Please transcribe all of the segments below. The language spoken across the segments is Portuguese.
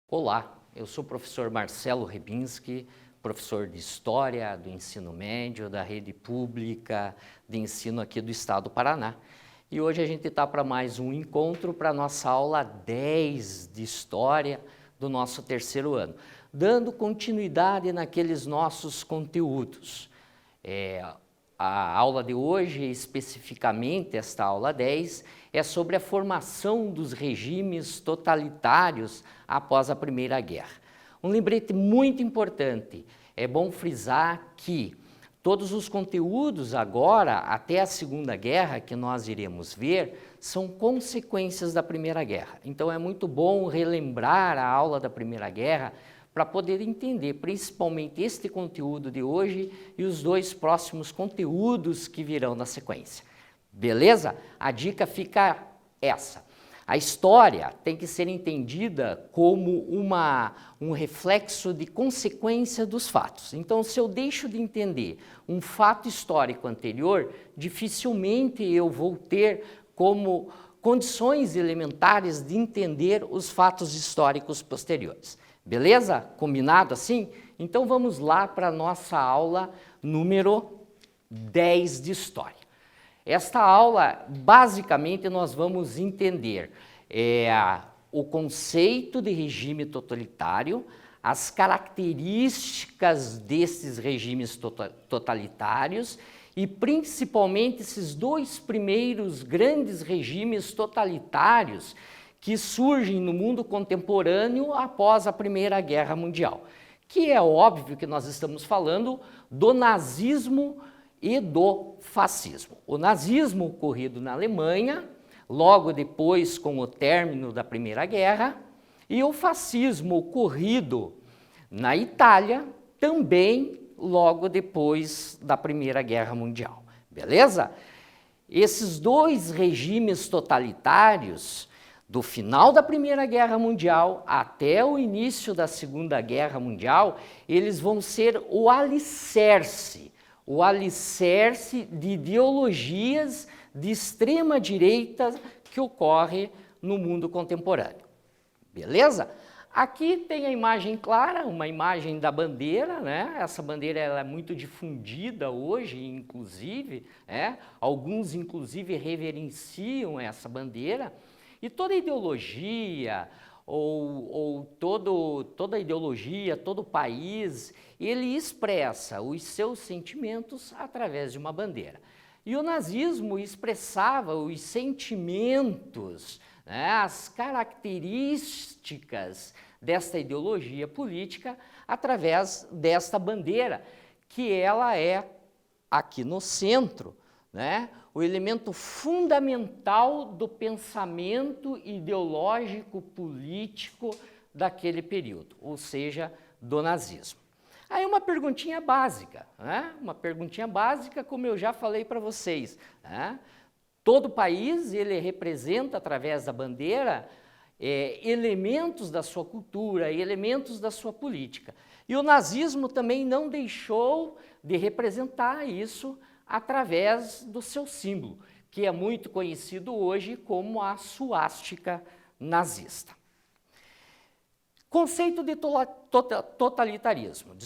Olá, eu sou o professor Marcelo Rebinski, professor de História do Ensino Médio, da Rede Pública de Ensino aqui do Estado do Paraná. E hoje a gente está para mais um encontro para a nossa aula 10 de História do nosso terceiro ano, dando continuidade naqueles nossos conteúdos. A aula de hoje, especificamente esta aula 10, é sobre a formação dos regimes totalitários após a Primeira Guerra. Um lembrete muito importante, é bom frisar que todos os conteúdos agora, até a Segunda Guerra, que nós iremos ver, são consequências da Primeira Guerra. Então é muito bom relembrar a aula da Primeira Guerra para poder entender principalmente este conteúdo de hoje e os dois próximos conteúdos que virão na sequência. Beleza? A dica fica essa. A história tem que ser entendida como um reflexo de consequência dos fatos. Então, se eu deixo de entender um fato histórico anterior, dificilmente eu vou ter como condições elementares de entender os fatos históricos posteriores. Beleza? Combinado assim? Então vamos lá para a nossa aula número 10 de História. Esta aula, basicamente, nós vamos entender o conceito de regime totalitário, as características desses regimes totalitários e, principalmente, esses dois primeiros grandes regimes totalitários que surgem no mundo contemporâneo após a Primeira Guerra Mundial, que é óbvio que nós estamos falando do nazismo e do fascismo. O nazismo ocorrido na Alemanha, logo depois com o término da Primeira Guerra, e o fascismo ocorrido na Itália, também logo depois da Primeira Guerra Mundial. Beleza? Esses dois regimes totalitários, do final da Primeira Guerra Mundial até o início da Segunda Guerra Mundial, eles vão ser o alicerce de ideologias de extrema direita que ocorre no mundo contemporâneo. Beleza? Aqui tem a imagem clara, uma imagem da bandeira, né? Essa bandeira ela é muito difundida hoje, inclusive, alguns inclusive reverenciam essa bandeira. E toda ideologia, toda ideologia, todo país, ele expressa os seus sentimentos através de uma bandeira. E o nazismo expressava os sentimentos, as características desta ideologia política através desta bandeira, que ela é, aqui no centro, o elemento fundamental do pensamento ideológico político daquele período, ou seja, do nazismo. Aí uma perguntinha básica, como eu já falei para vocês, todo país ele representa através da bandeira elementos da sua cultura, elementos da sua política. E o nazismo também não deixou de representar isso através do seu símbolo, que é muito conhecido hoje como a suástica nazista. Conceito de totalitarismo.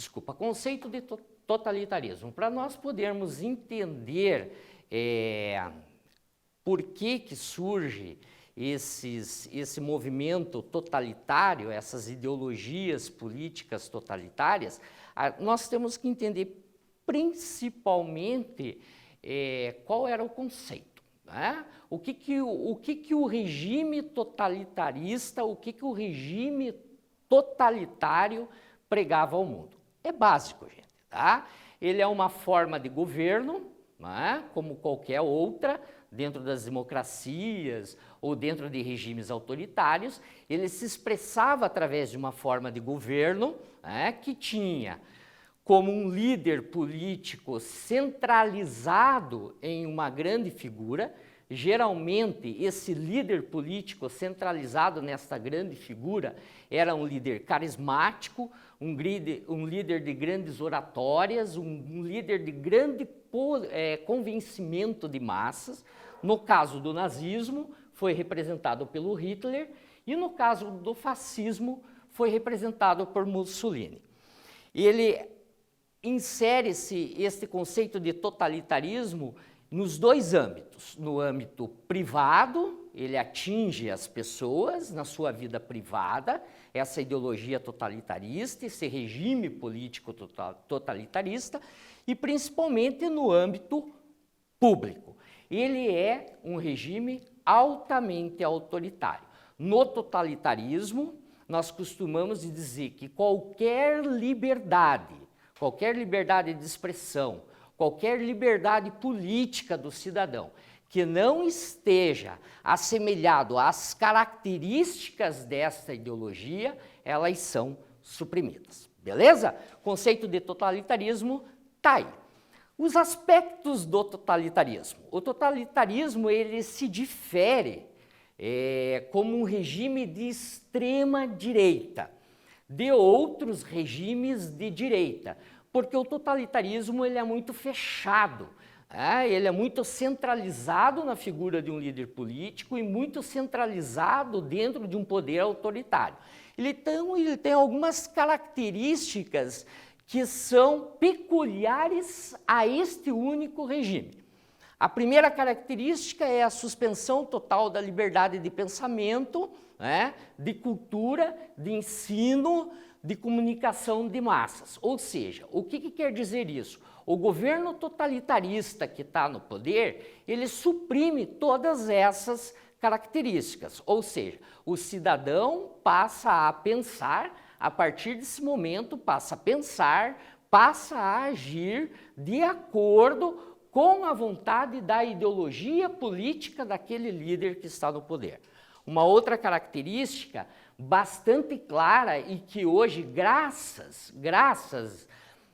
Para nós podermos entender por que surge esse movimento totalitário, essas ideologias políticas totalitárias, nós temos que entender principalmente qual era o conceito, o que o regime totalitarista, o que o regime totalitário pregava ao mundo. É básico, gente, Ele é uma forma de governo, como qualquer outra, dentro das democracias ou dentro de regimes autoritários, ele se expressava através de uma forma de governo que tinha como um líder político centralizado em uma grande figura. Geralmente, esse líder político centralizado nesta grande figura era um líder carismático, um líder de grandes oratórias, um líder de grande convencimento de massas. No caso do nazismo, foi representado pelo Hitler, e no caso do fascismo, foi representado por Mussolini. Ele insere-se este conceito de totalitarismo nos dois âmbitos. No âmbito privado, ele atinge as pessoas na sua vida privada, essa ideologia totalitarista, esse regime político totalitarista, e principalmente no âmbito público. Ele é um regime altamente autoritário. No totalitarismo, nós costumamos dizer que qualquer liberdade de expressão, qualquer liberdade política do cidadão que não esteja assemelhado às características desta ideologia, elas são suprimidas. Beleza? Conceito de totalitarismo está aí. Os aspectos do totalitarismo. O totalitarismo ele se difere como um regime de extrema direita de outros regimes de direita, porque o totalitarismo ele é muito fechado, ele é muito centralizado na figura de um líder político e muito centralizado dentro de um poder autoritário. Ele tem algumas características que são peculiares a este único regime. A primeira característica é a suspensão total da liberdade de pensamento, de cultura, de ensino, de comunicação de massas. Ou seja, o que quer dizer isso? O governo totalitarista que está no poder, ele suprime todas essas características. Ou seja, o cidadão passa a pensar, a partir desse momento, passa a agir de acordo com a vontade da ideologia política daquele líder que está no poder. Uma outra característica bastante clara e que hoje, graças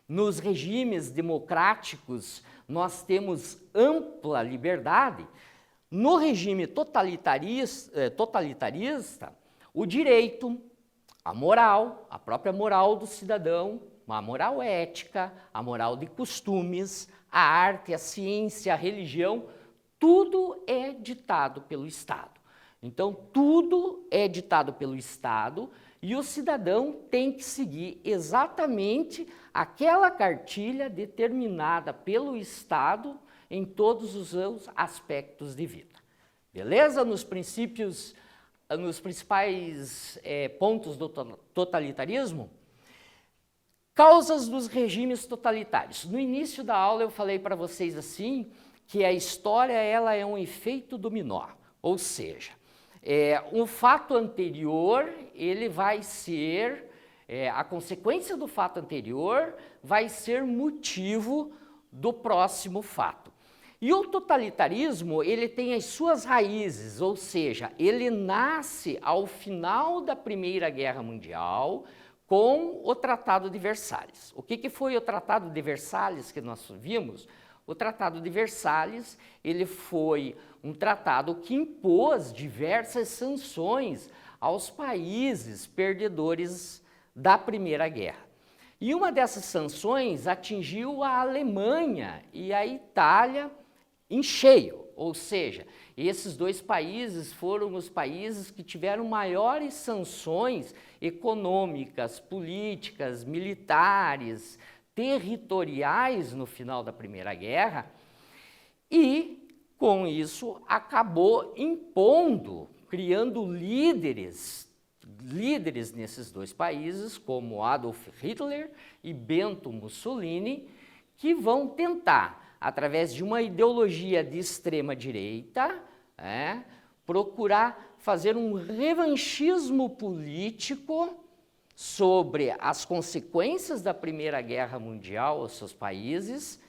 nos regimes democráticos, nós temos ampla liberdade, no regime totalitarista, o direito, a moral, a própria moral do cidadão, a moral ética, a moral de costumes, a arte, a ciência, a religião, tudo é ditado pelo Estado. Então, tudo é ditado pelo Estado e o cidadão tem que seguir exatamente aquela cartilha determinada pelo Estado em todos os seus aspectos de vida. Beleza? Nos principais pontos do totalitarismo, causas dos regimes totalitários. No início da aula eu falei para vocês assim, que a história ela é um efeito dominó, ou seja, um fato anterior, ele vai ser, a consequência do fato anterior vai ser motivo do próximo fato. E o totalitarismo, ele tem as suas raízes, ou seja, ele nasce ao final da Primeira Guerra Mundial, com o Tratado de Versalhes. O que foi o Tratado de Versalhes que nós vimos? O Tratado de Versalhes, ele foi um tratado que impôs diversas sanções aos países perdedores da Primeira Guerra. E uma dessas sanções atingiu a Alemanha e a Itália em cheio, ou seja, esses dois países foram os países que tiveram maiores sanções econômicas, políticas, militares, territoriais no final da Primeira Guerra e, com isso, acabou impondo, criando líderes nesses dois países, como Adolf Hitler e Benito Mussolini, que vão tentar, através de uma ideologia de extrema-direita, procurar fazer um revanchismo político sobre as consequências da Primeira Guerra Mundial aos seus países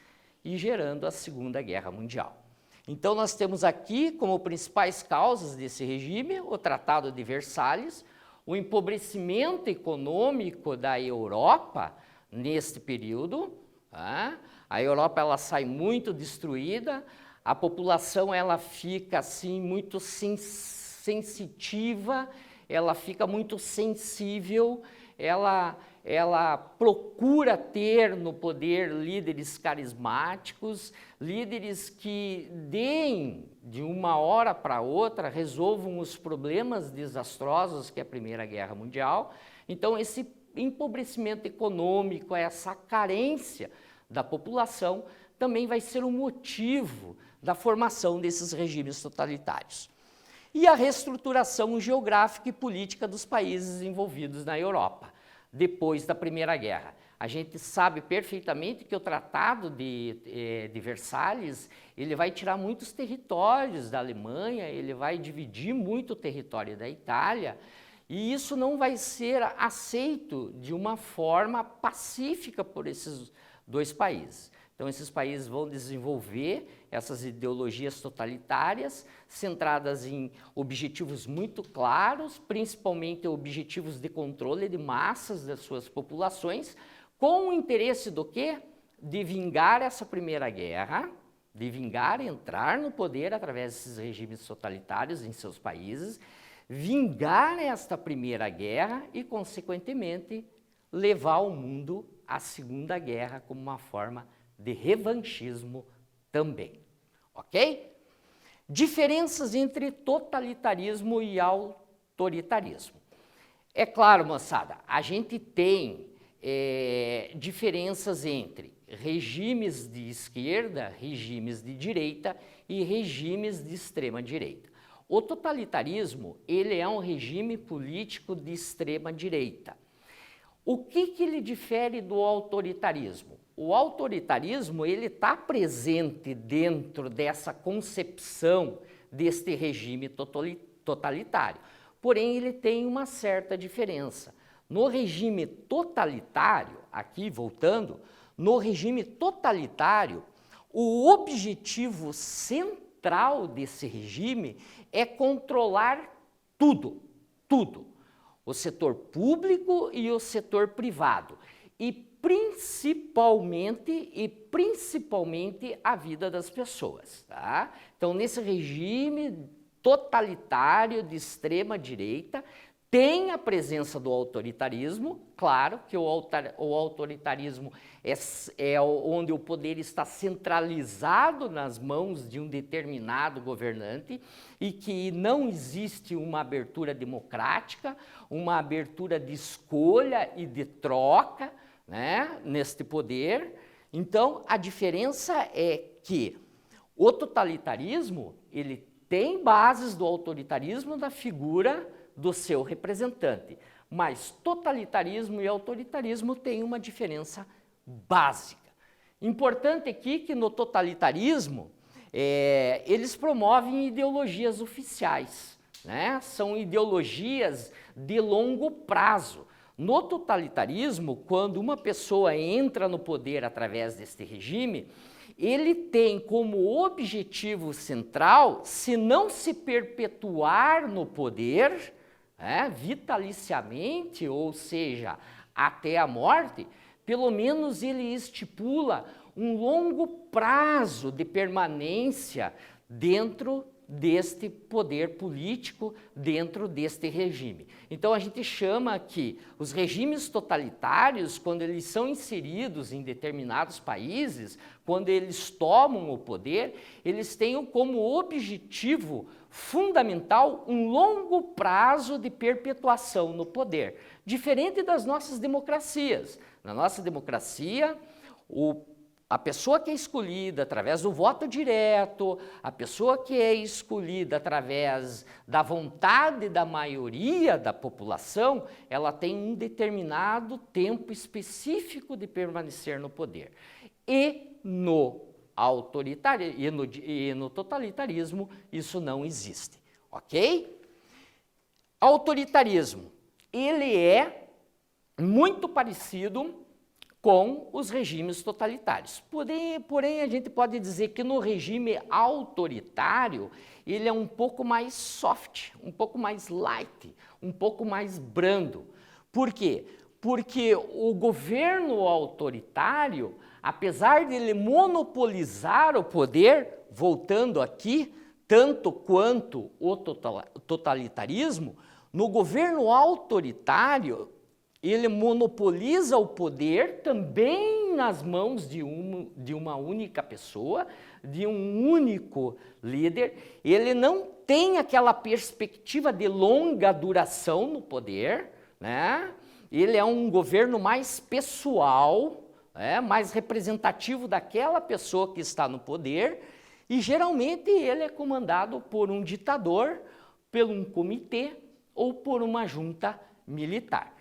e gerando a Segunda Guerra Mundial. Então, nós temos aqui como principais causas desse regime o Tratado de Versalhes, o empobrecimento econômico da Europa neste período. A Europa ela sai muito destruída, a população ela fica assim muito sensitiva, ela fica muito sensível, ela ela procura ter no poder líderes carismáticos, líderes que deem de uma hora para outra, resolvam os problemas desastrosos que é a Primeira Guerra Mundial. Então, esse empobrecimento econômico, essa carência da população, também vai ser o motivo da formação desses regimes totalitários. E a reestruturação geográfica e política dos países envolvidos na Europa, depois da Primeira Guerra. A gente sabe perfeitamente que o Tratado de Versalhes, ele vai tirar muitos territórios da Alemanha, ele vai dividir muito o território da Itália, e isso não vai ser aceito de uma forma pacífica por esses dois países. Então, esses países vão desenvolver essas ideologias totalitárias, centradas em objetivos muito claros, principalmente objetivos de controle de massas das suas populações, com o interesse do quê? De vingar essa Primeira Guerra, de vingar, entrar no poder através desses regimes totalitários em seus países, vingar esta Primeira Guerra e, consequentemente, levar o mundo à Segunda Guerra como uma forma de revanchismo também, ok? Diferenças entre totalitarismo e autoritarismo. É claro, moçada, a gente tem diferenças entre regimes de esquerda, regimes de direita e regimes de extrema direita. O totalitarismo, ele é um regime político de extrema direita. O que ele difere do autoritarismo? O autoritarismo, ele está presente dentro dessa concepção deste regime totalitário, porém ele tem uma certa diferença. No regime totalitário, aqui voltando, no regime totalitário, o objetivo central desse regime é controlar tudo, tudo. O setor público e o setor privado, e principalmente a vida das pessoas, tá? Então, nesse regime totalitário de extrema direita, tem a presença do autoritarismo, claro que o autoritarismo é onde o poder está centralizado nas mãos de um determinado governante e que não existe uma abertura democrática, uma abertura de escolha e de troca, né, neste poder. Então, a diferença é que o totalitarismo, ele tem bases do autoritarismo da figura do seu representante, mas totalitarismo e autoritarismo têm uma diferença básica. Importante aqui que no totalitarismo, eles promovem ideologias oficiais, né? São ideologias de longo prazo. No totalitarismo, quando uma pessoa entra no poder através deste regime, ele tem como objetivo central, se não se perpetuar no poder, vitaliciamente, ou seja, até a morte, pelo menos ele estipula um longo prazo de permanência dentro deste poder político, dentro deste regime. Então, a gente chama que os regimes totalitários, quando eles são inseridos em determinados países, quando eles tomam o poder, eles têm como objetivo fundamental um longo prazo de perpetuação no poder, diferente das nossas democracias. Na nossa democracia, a pessoa que é escolhida através do voto direto, a pessoa que é escolhida através da vontade da maioria da população, ela tem um determinado tempo específico de permanecer no poder. E no e no totalitarismo, isso não existe, ok? Autoritarismo, ele é muito parecido com os regimes totalitários. Porém, a gente pode dizer que no regime autoritário, ele é um pouco mais soft, um pouco mais light, um pouco mais brando. Por quê? Porque o governo autoritário, apesar de ele monopolizar o poder, voltando aqui, tanto quanto o totalitarismo, no governo autoritário, ele monopoliza o poder também nas mãos de uma única pessoa, de um único líder. Ele não tem aquela perspectiva de longa duração no poder, né? Ele é um governo mais pessoal, mais representativo daquela pessoa que está no poder, e geralmente ele é comandado por um ditador, por um comitê ou por uma junta militar.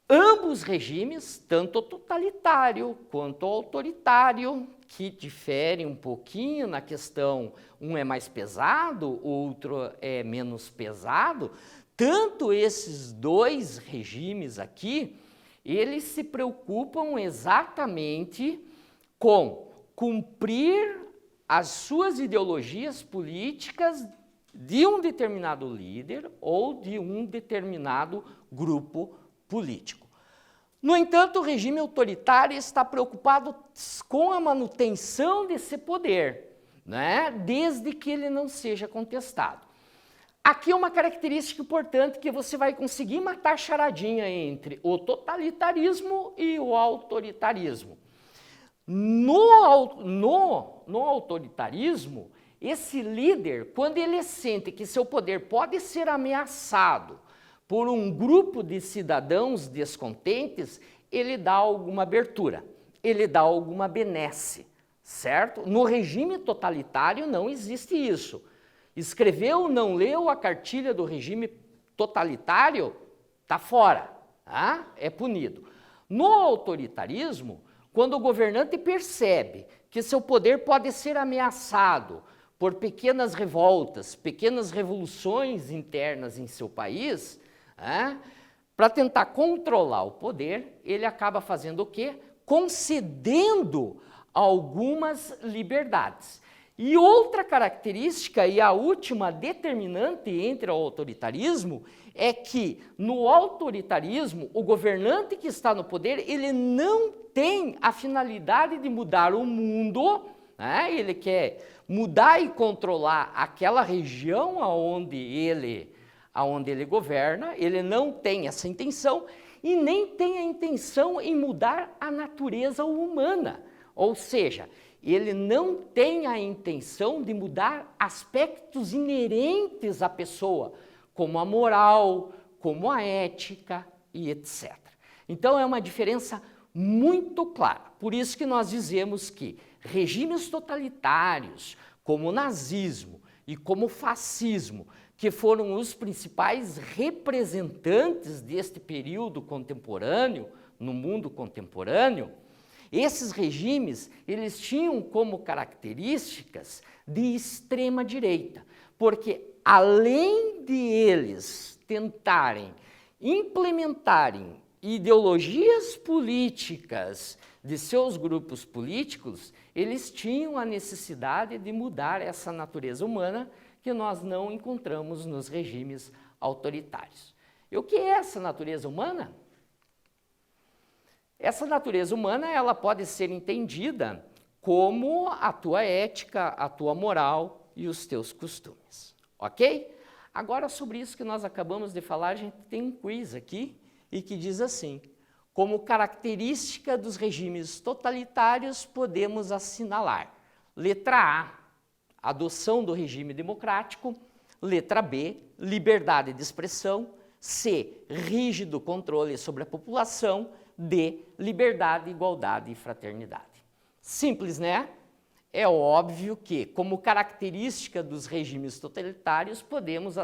Ambos regimes, tanto o totalitário quanto o autoritário, que diferem um pouquinho na questão, um é mais pesado, o outro é menos pesado, tanto esses dois regimes aqui, eles se preocupam exatamente com cumprir as suas ideologias políticas de um determinado líder ou de um determinado grupo político. No entanto, o regime autoritário está preocupado com a manutenção desse poder, né? Desde que ele não seja contestado. Aqui é uma característica importante que você vai conseguir matar a charadinha entre o totalitarismo e o autoritarismo. No autoritarismo, esse líder, quando ele sente que seu poder pode ser ameaçado por um grupo de cidadãos descontentes, ele dá alguma abertura, ele dá alguma benesse, certo? No regime totalitário não existe isso. Escreveu ou não leu a cartilha do regime totalitário, está fora, tá? É punido. No autoritarismo, quando o governante percebe que seu poder pode ser ameaçado por pequenas revoltas, pequenas revoluções internas em seu país, para tentar controlar o poder, ele acaba fazendo o quê? Concedendo algumas liberdades. E outra característica, e a última determinante entre o autoritarismo, é que no autoritarismo, o governante que está no poder, ele não tem a finalidade de mudar o mundo, ele quer mudar e controlar aquela região aonde ele governa, ele não tem essa intenção e nem tem a intenção em mudar a natureza humana, ou seja, ele não tem a intenção de mudar aspectos inerentes à pessoa, como a moral, como a ética e etc. Então é uma diferença muito clara, por isso que nós dizemos que regimes totalitários, como o nazismo e como o fascismo, que foram os principais representantes deste período contemporâneo, no mundo contemporâneo, esses regimes, eles tinham como características de extrema direita, porque além de eles tentarem implementarem ideologias políticas de seus grupos políticos, eles tinham a necessidade de mudar essa natureza humana que nós não encontramos nos regimes autoritários. E o que é essa natureza humana? Essa natureza humana, ela pode ser entendida como a tua ética, a tua moral e os teus costumes, ok? Agora, sobre isso que nós acabamos de falar, a gente tem um quiz aqui e que diz assim: como característica dos regimes totalitários, podemos assinalar. Letra A, adoção do regime democrático. Letra B, liberdade de expressão. C, rígido controle sobre a população. D, liberdade, igualdade e fraternidade. Simples, né? É óbvio que, como característica dos regimes totalitários, podemos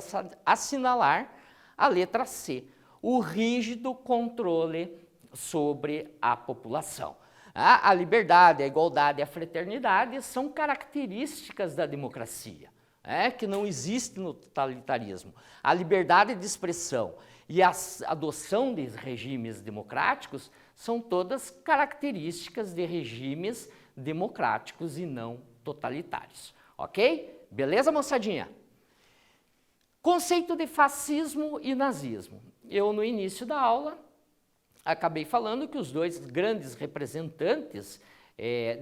assinalar a letra C, o rígido controle sobre a população. A liberdade, a igualdade e a fraternidade são características da democracia, que não existe no totalitarismo. A liberdade de expressão e a adoção de regimes democráticos são todas características de regimes democráticos e não totalitários. Ok? Beleza, moçadinha? Conceito de fascismo e nazismo. Eu, no início da aula, acabei falando que os dois grandes representantes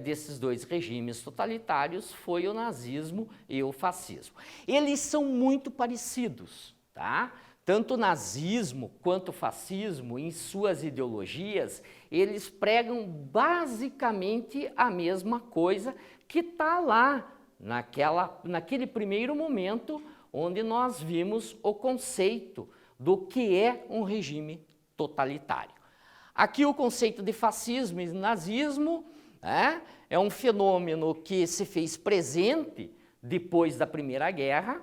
desses dois regimes totalitários foi o nazismo e o fascismo. Eles são muito parecidos, tá? Tanto o nazismo quanto o fascismo, em suas ideologias, eles pregam basicamente a mesma coisa que está lá, naquele primeiro momento onde nós vimos o conceito do que é um regime totalitário. Aqui o conceito de fascismo e nazismo é um fenômeno que se fez presente depois da Primeira Guerra,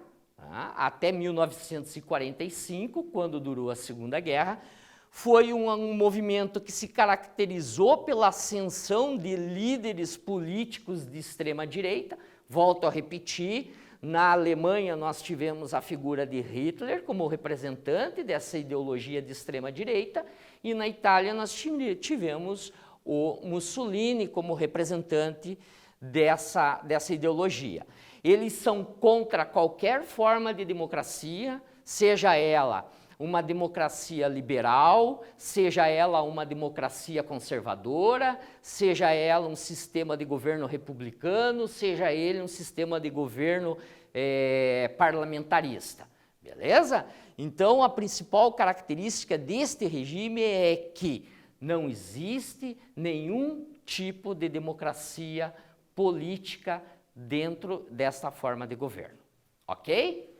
até 1945, quando durou a Segunda Guerra. Foi um movimento que se caracterizou pela ascensão de líderes políticos de extrema-direita. Volto a repetir, na Alemanha nós tivemos a figura de Hitler como representante dessa ideologia de extrema-direita, e na Itália nós tivemos o Mussolini como representante dessa ideologia. Eles são contra qualquer forma de democracia, seja ela uma democracia liberal, seja ela uma democracia conservadora, seja ela um sistema de governo republicano, seja ele um sistema de governo parlamentarista, beleza? Então, a principal característica deste regime é que não existe nenhum tipo de democracia política dentro desta forma de governo, ok?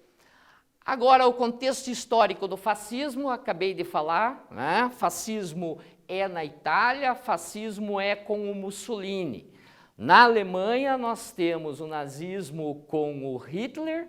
Agora, o contexto histórico do fascismo, acabei de falar, né? Fascismo é na Itália, fascismo é com o Mussolini. Na Alemanha, nós temos o nazismo com o Hitler,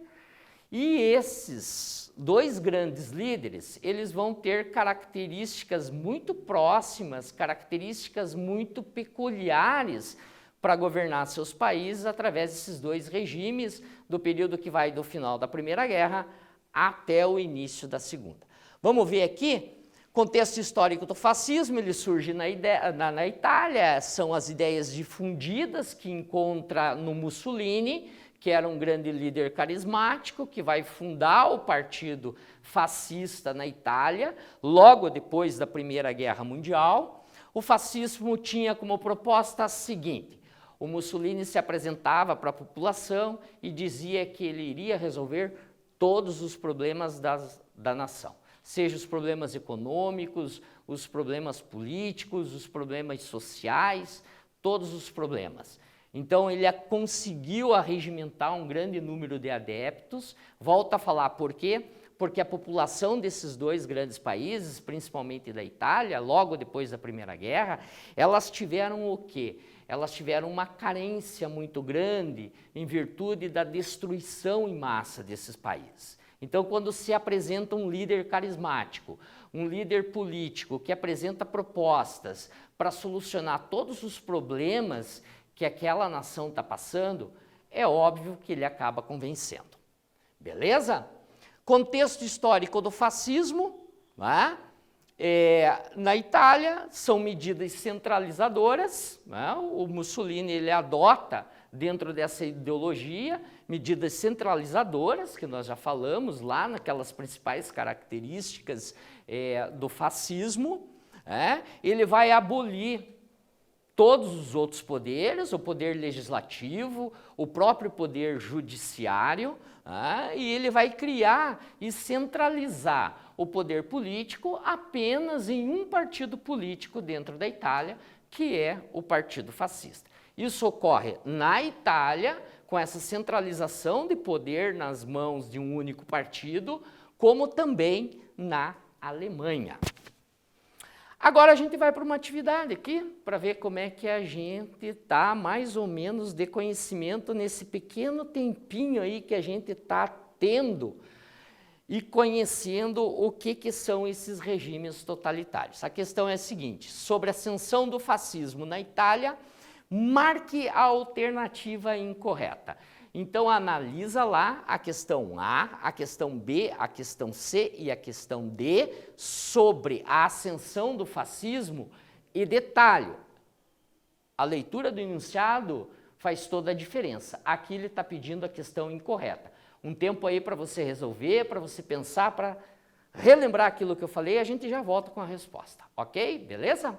e esses dois grandes líderes, eles vão ter características muito próximas, características muito peculiares para governar seus países através desses dois regimes, do período que vai do final da Primeira Guerra até o início da Segunda. Vamos ver aqui, contexto histórico do fascismo, ele surge na Itália, são as ideias difundidas que encontra no Mussolini, que era um grande líder carismático, que vai fundar o partido fascista na Itália, logo depois da Primeira Guerra Mundial. O fascismo tinha como proposta a seguinte: o Mussolini se apresentava para a população e dizia que ele iria resolver todos os problemas da nação, seja os problemas econômicos, os problemas políticos, os problemas sociais, todos os problemas. Então ele conseguiu arregimentar um grande número de adeptos. Volto a falar por quê? Porque a população desses dois grandes países, principalmente da Itália, logo depois da Primeira Guerra, elas tiveram o quê? Elas tiveram uma carência muito grande em virtude da destruição em massa desses países. Então, quando se apresenta um líder carismático, um líder político que apresenta propostas para solucionar todos os problemas que aquela nação está passando, é óbvio que ele acaba convencendo. Beleza? Contexto histórico do fascismo, né? Na Itália, são medidas centralizadoras, né? O Mussolini ele adota, dentro dessa ideologia, medidas centralizadoras, que nós já falamos lá naquelas principais características do fascismo. Ele vai abolir todos os outros poderes, o poder legislativo, o próprio poder judiciário, e ele vai criar e centralizar o poder político apenas em um partido político dentro da Itália, que é o Partido Fascista. Isso ocorre na Itália, com essa centralização de poder nas mãos de um único partido, como também na Alemanha. Agora a gente vai para uma atividade aqui, para ver como é que a gente está mais ou menos de conhecimento nesse pequeno tempinho aí que a gente está tendo e conhecendo o que são esses regimes totalitários. A questão é a seguinte: sobre a ascensão do fascismo na Itália, marque a alternativa incorreta. Então analisa lá a questão A, a questão B, a questão C e a questão D sobre a ascensão do fascismo e detalhe, a leitura do enunciado faz toda a diferença. Aqui ele está pedindo a questão incorreta. Um tempo aí para você resolver, para você pensar, para relembrar aquilo que eu falei, a gente já volta com a resposta, ok? Beleza?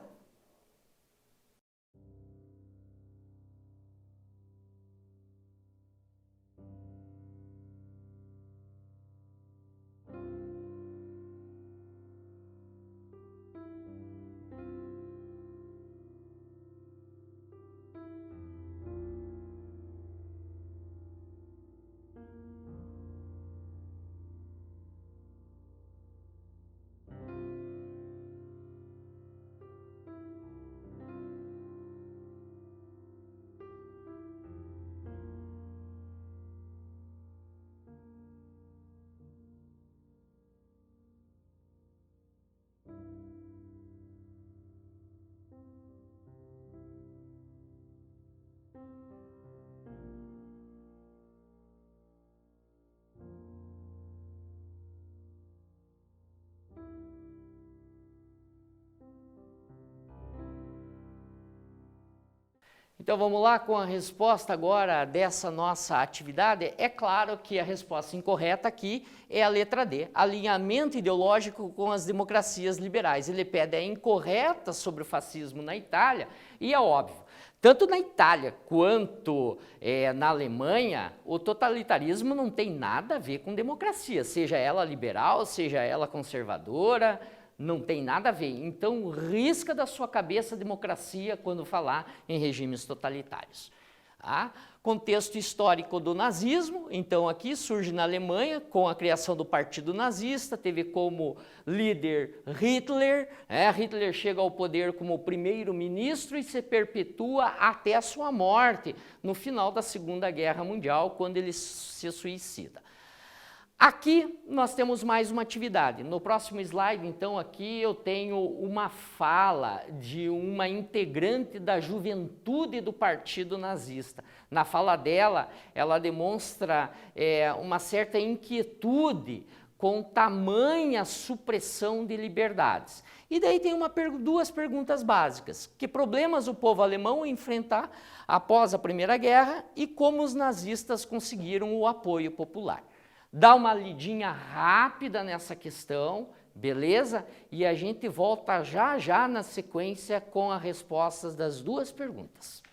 Então vamos lá com a resposta agora dessa nossa atividade. É claro que a resposta incorreta aqui é a letra D, alinhamento ideológico com as democracias liberais. Ele pede a incorreta sobre o fascismo na Itália e é óbvio. Tanto na Itália quanto na Alemanha, o totalitarismo não tem nada a ver com democracia, seja ela liberal, seja ela conservadora, não tem nada a ver. Então, risca da sua cabeça a democracia quando falar em regimes totalitários. Tá? Contexto histórico do nazismo, então aqui surge na Alemanha com a criação do Partido Nazista, teve como líder Hitler, Hitler chega ao poder como primeiro-ministro e se perpetua até a sua morte, no final da Segunda Guerra Mundial, quando ele se suicida. Aqui nós temos mais uma atividade. No próximo slide, então, aqui eu tenho uma fala de uma integrante da juventude do Partido Nazista. Na fala dela, ela demonstra uma certa inquietude com tamanha supressão de liberdades. E daí tem duas perguntas básicas. Que problemas o povo alemão enfrentar após a Primeira Guerra e como os nazistas conseguiram o apoio popular? Dá uma lidinha rápida nessa questão, beleza? E a gente volta já na sequência com as respostas das duas perguntas.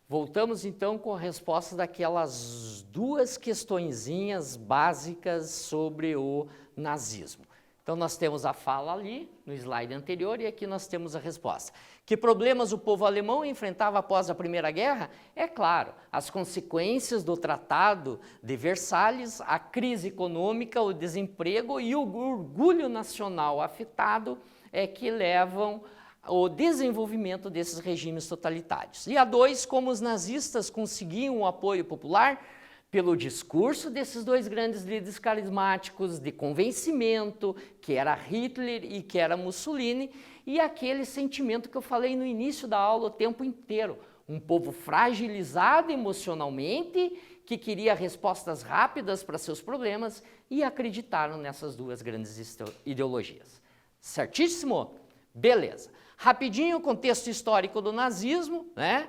Voltamos então com a resposta daquelas duas questõezinhas básicas sobre o nazismo. Então nós temos a fala ali, no slide anterior, e aqui nós temos a resposta. Que problemas o povo alemão enfrentava após a Primeira Guerra? É claro, as consequências do Tratado de Versalhes, a crise econômica, o desemprego e o orgulho nacional afetado é que levam o desenvolvimento desses regimes totalitários. E a dois, como os nazistas conseguiam o apoio popular pelo discurso desses dois grandes líderes carismáticos de convencimento, que era Hitler e que era Mussolini, e aquele sentimento que eu falei no início da aula o tempo inteiro, um povo fragilizado emocionalmente, que queria respostas rápidas para seus problemas e acreditaram nessas duas grandes ideologias. Certíssimo? Beleza. Rapidinho, o contexto histórico do nazismo, né?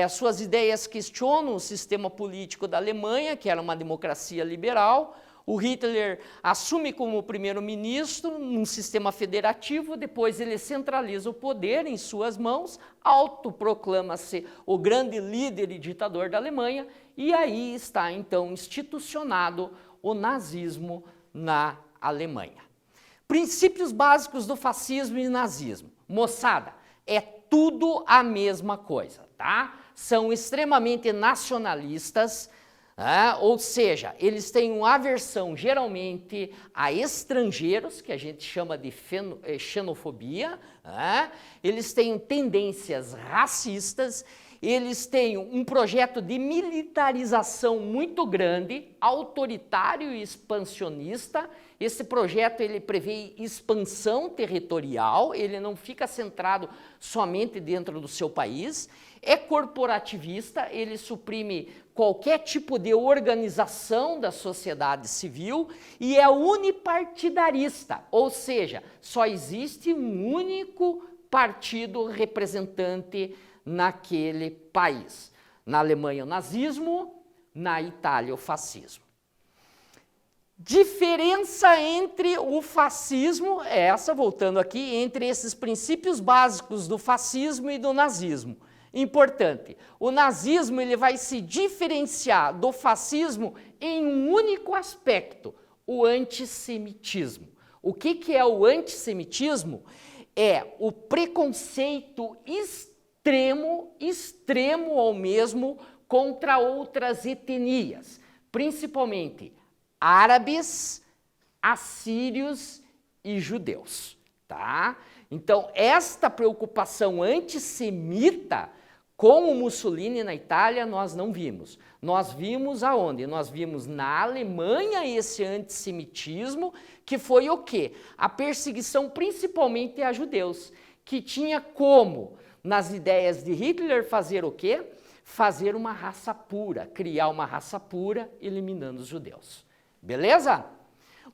Suas ideias questionam o sistema político da Alemanha, que era uma democracia liberal. O Hitler assume como primeiro-ministro num sistema federativo, depois ele centraliza o poder em suas mãos, autoproclama-se o grande líder e ditador da Alemanha, e aí está então institucionado o nazismo na Alemanha. Princípios básicos do fascismo e nazismo. Moçada, é tudo a mesma coisa, tá? São extremamente nacionalistas, ou seja, eles têm uma aversão geralmente a estrangeiros, que a gente chama de xenofobia, eles têm tendências racistas, eles têm um projeto de militarização muito grande, autoritário e expansionista. Esse projeto ele prevê expansão territorial, ele não fica centrado somente dentro do seu país, é corporativista, ele suprime qualquer tipo de organização da sociedade civil e é unipartidarista, ou seja, só existe um único partido representante naquele país. Na Alemanha o nazismo, na Itália o fascismo. Diferença entre o fascismo, essa, voltando aqui, entre esses princípios básicos do fascismo e do nazismo. Importante, o nazismo ele vai se diferenciar do fascismo em um único aspecto, o antissemitismo. O que é o antissemitismo? É o preconceito extremo ao mesmo, contra outras etnias, principalmente árabes, assírios e judeus, tá? Então, esta preocupação antissemita com o Mussolini na Itália nós não vimos. Nós vimos aonde? Nós vimos na Alemanha esse antissemitismo, que foi o quê? A perseguição principalmente a judeus, que tinha como, nas ideias de Hitler, fazer o quê? Fazer uma raça pura, criar uma raça pura, eliminando os judeus. Beleza?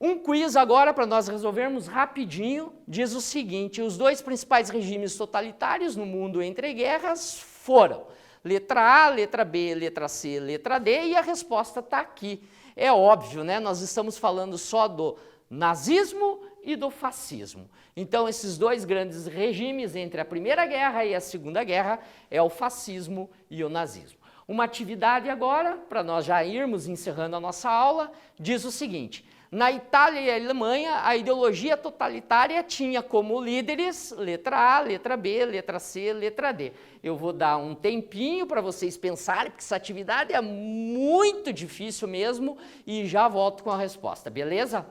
Um quiz agora para nós resolvermos rapidinho, diz o seguinte: os dois principais regimes totalitários no mundo entre guerras foram letra A, letra B, letra C, letra D, e a resposta está aqui. É óbvio, né? Nós estamos falando só do nazismo e do fascismo. Então, esses dois grandes regimes entre a Primeira Guerra e a Segunda Guerra é o fascismo e o nazismo. Uma atividade agora, para nós já irmos encerrando a nossa aula, diz o seguinte: na Itália e Alemanha, a ideologia totalitária tinha como líderes letra A, letra B, letra C, letra D. Eu vou dar um tempinho para vocês pensarem, porque essa atividade é muito difícil mesmo, e já volto com a resposta, beleza?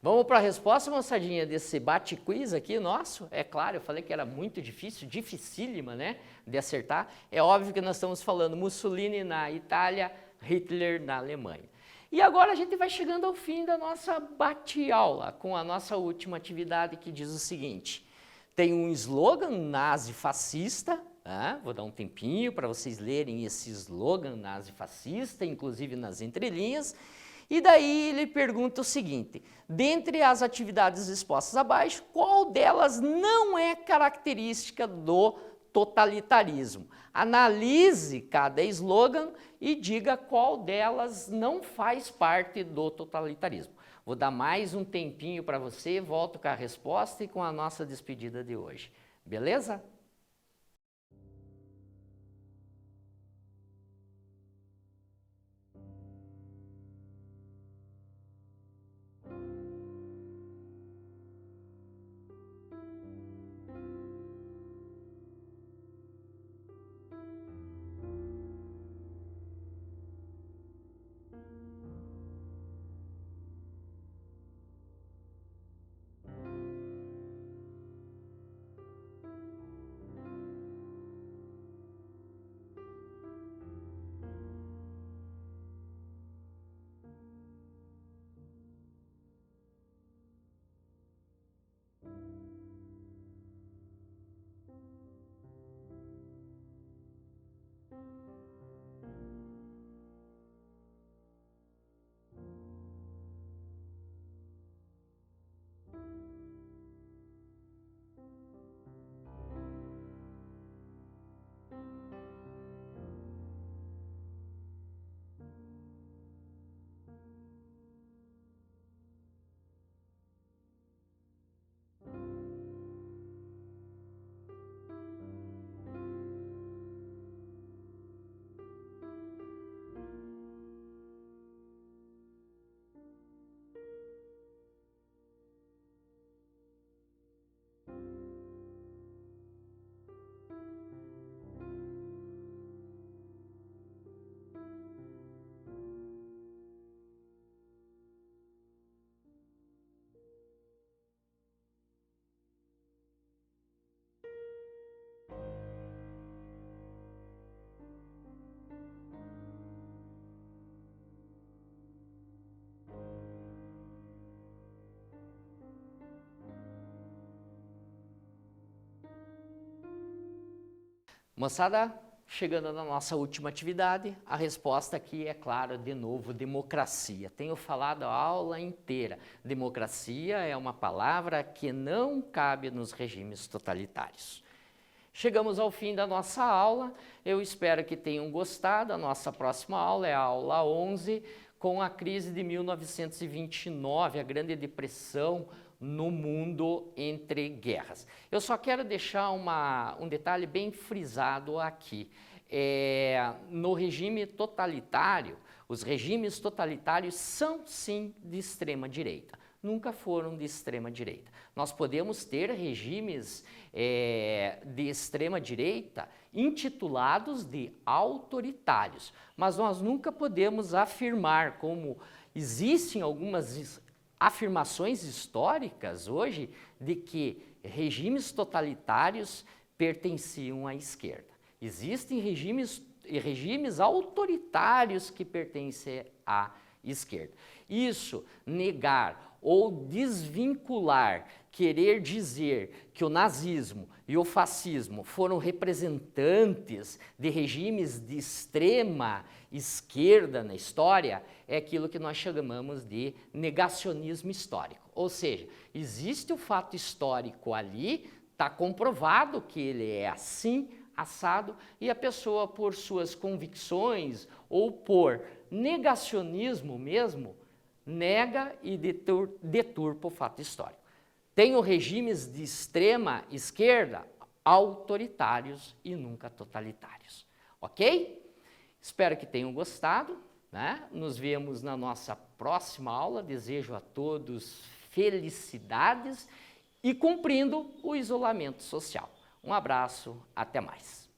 Vamos para a resposta, moçadinha, desse bate-quiz aqui nosso? É claro, eu falei que era muito difícil, dificílima, né, de acertar. É óbvio que nós estamos falando Mussolini na Itália, Hitler na Alemanha. E agora a gente vai chegando ao fim da nossa bate-aula, com a nossa última atividade que diz o seguinte: tem um slogan nazi-fascista, né? Vou dar um tempinho para vocês lerem esse slogan nazi-fascista, inclusive nas entrelinhas. E daí ele pergunta o seguinte: dentre as atividades expostas abaixo, qual delas não é característica do totalitarismo? Analise cada slogan e diga qual delas não faz parte do totalitarismo. Vou dar mais um tempinho para você, volto com a resposta e com a nossa despedida de hoje. Beleza? Moçada, chegando na nossa última atividade, a resposta aqui é, claro, de novo, democracia. Tenho falado a aula inteira. Democracia é uma palavra que não cabe nos regimes totalitários. Chegamos ao fim da nossa aula. Eu espero que tenham gostado. A nossa próxima aula é a aula 11, com a crise de 1929, a Grande Depressão no mundo entre guerras. Eu só quero deixar um detalhe bem frisado aqui. No regime totalitário, os regimes totalitários são sim de extrema direita, nunca foram de extrema direita. Nós podemos ter regimes de extrema direita intitulados de autoritários, mas nós nunca podemos afirmar, como existem algumas afirmações históricas hoje, de que regimes totalitários pertenciam à esquerda. Existem regimes autoritários que pertencem à esquerda. Isso, negar ou desvincular, querer dizer que o nazismo e o fascismo foram representantes de regimes de extrema esquerda na história, é aquilo que nós chamamos de negacionismo histórico. Ou seja, existe o fato histórico ali, está comprovado que ele é assim, assado, e a pessoa, por suas convicções ou por negacionismo mesmo, nega e deturpa o fato histórico. Tem regimes de extrema esquerda autoritários e nunca totalitários. Ok? Espero que tenham gostado, né? Nos vemos na nossa próxima aula. Desejo a todos felicidades e cumprindo o isolamento social. Um abraço, até mais.